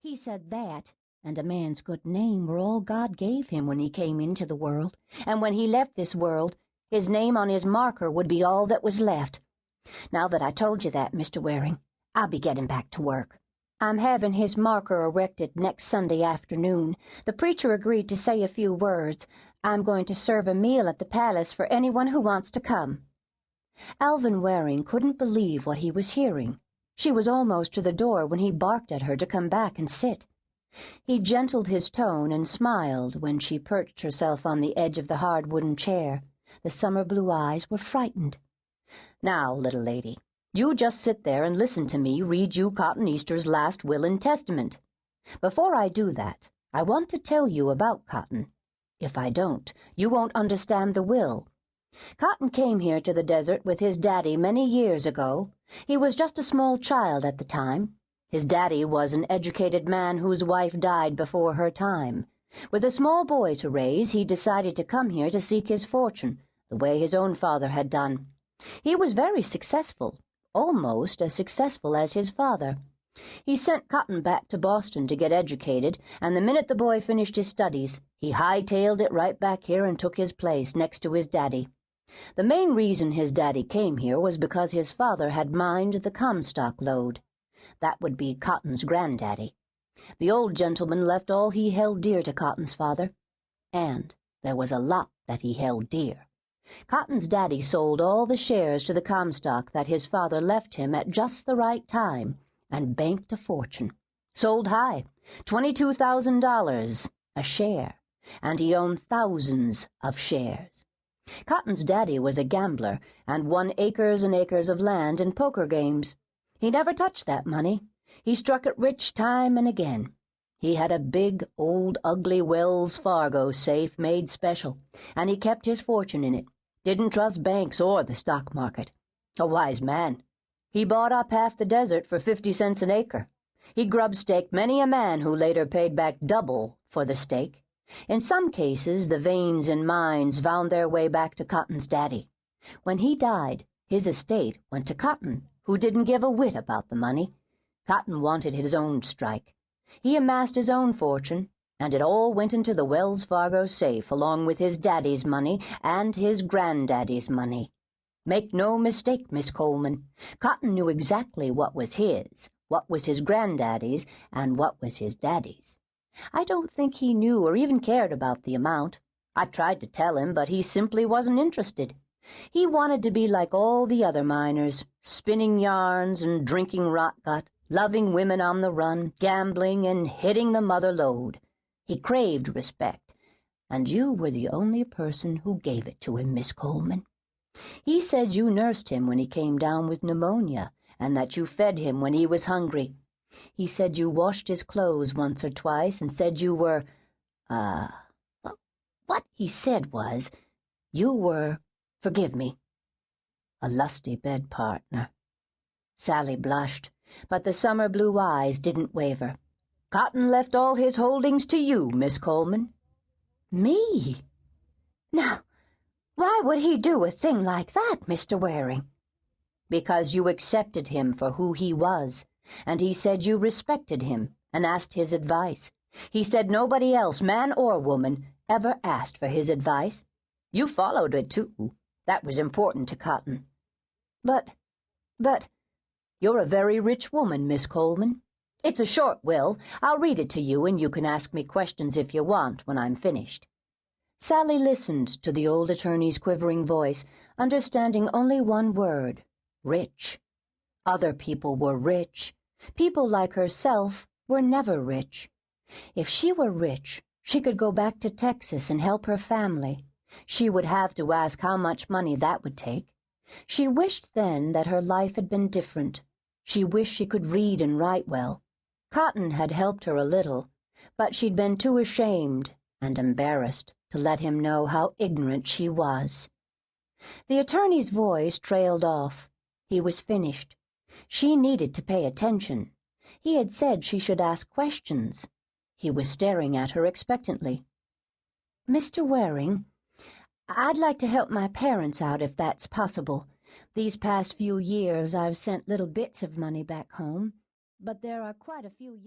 He said that and a man's good name were all God gave him when he came into the world, and when he left this world, his name on his marker would be all that was left. Now that I told you that, Mr. Waring, I'll be getting back to work. I'm having his marker erected next Sunday afternoon. The preacher agreed to say a few words. I'm going to serve a meal at the palace for anyone who wants to come." Alvin Waring couldn't believe what he was hearing. She was almost to the door when he barked at her to come back and sit. He gentled his tone and smiled when she perched herself on the edge of the hard wooden chair. The summer blue eyes were frightened. "Now, little lady, you just sit there and listen to me read you Cotton Easter's last will and testament. Before I do that, I want to tell you about Cotton. If I don't, you won't understand the will. Cotton came here to the desert with his daddy many years ago. He was just a small child at the time. His daddy was an educated man whose wife died before her time. With a small boy to raise, he decided to come here to seek his fortune, the way his own father had done. He was very successful, almost as successful as his father. He sent Cotton back to Boston to get educated, and the minute the boy finished his studies, he hightailed it right back here and took his place next to his daddy. The main reason his daddy came here was because his father had mined the Comstock lode. That would be Cotton's granddaddy. The old gentleman left all he held dear to Cotton's father, and there was a lot that he held dear. Cotton's daddy sold all the shares to the Comstock that his father left him at just the right time and banked a fortune. Sold high, $22,000 a share, and he owned thousands of shares. Cotton's daddy was a gambler and won acres and acres of land in poker games. He never touched that money. He struck it rich time and again. He had a big, old, ugly Wells Fargo safe made special, and he kept his fortune in it. Didn't trust banks or the stock market. A wise man. He bought up half the desert for 50 cents an acre. He grub-staked many a man who later paid back double for the stake. In some cases, the veins and mines found their way back to Cotton's daddy. When he died, his estate went to Cotton, who didn't give a whit about the money. Cotton wanted his own strike. He amassed his own fortune, and it all went into the Wells Fargo safe along with his daddy's money and his granddaddy's money. Make no mistake, Miss Coleman, Cotton knew exactly what was his granddaddy's, and what was his daddy's. I don't think he knew or even cared about the amount. I tried to tell him, but he simply wasn't interested. He wanted to be like all the other miners, spinning yarns and drinking rotgut, loving women on the run, gambling and hitting the mother lode. He craved respect, and you were the only person who gave it to him, Miss Coleman. He said you nursed him when he came down with pneumonia, and that you fed him when he was hungry. He said you washed his clothes once or twice and said you were, what he said was, you were, forgive me, a lusty bed partner. Sally blushed, but the summer blue eyes didn't waver. Cotton left all his holdings to you, Miss Coleman. Me? Now, why would he do a thing like that, Mr. Waring? Because you accepted him for who he was, and he said you respected him and asked his advice. He said nobody else, man or woman, ever asked for his advice. You followed it, too. That was important to Cotton. But, you're a very rich woman, Miss Coleman. It's a short will. I'll read it to you, and you can ask me questions if you want when I'm finished. Sally listened to the old attorney's quivering voice, understanding only one word, rich. Other people were rich. People like herself were never rich. If she were rich, she could go back to Texas and help her family. She would have to ask how much money that would take. She wished then that her life had been different. She wished she could read and write well. Cotton had helped her a little, but she'd been too ashamed and embarrassed to let him know how ignorant she was. The attorney's voice trailed off. He was finished. She needed to pay attention. He had said she should ask questions. He was staring at her expectantly. Mr. Waring, I'd like to help my parents out if that's possible. These past few years I've sent little bits of money back home, but there are quite a few young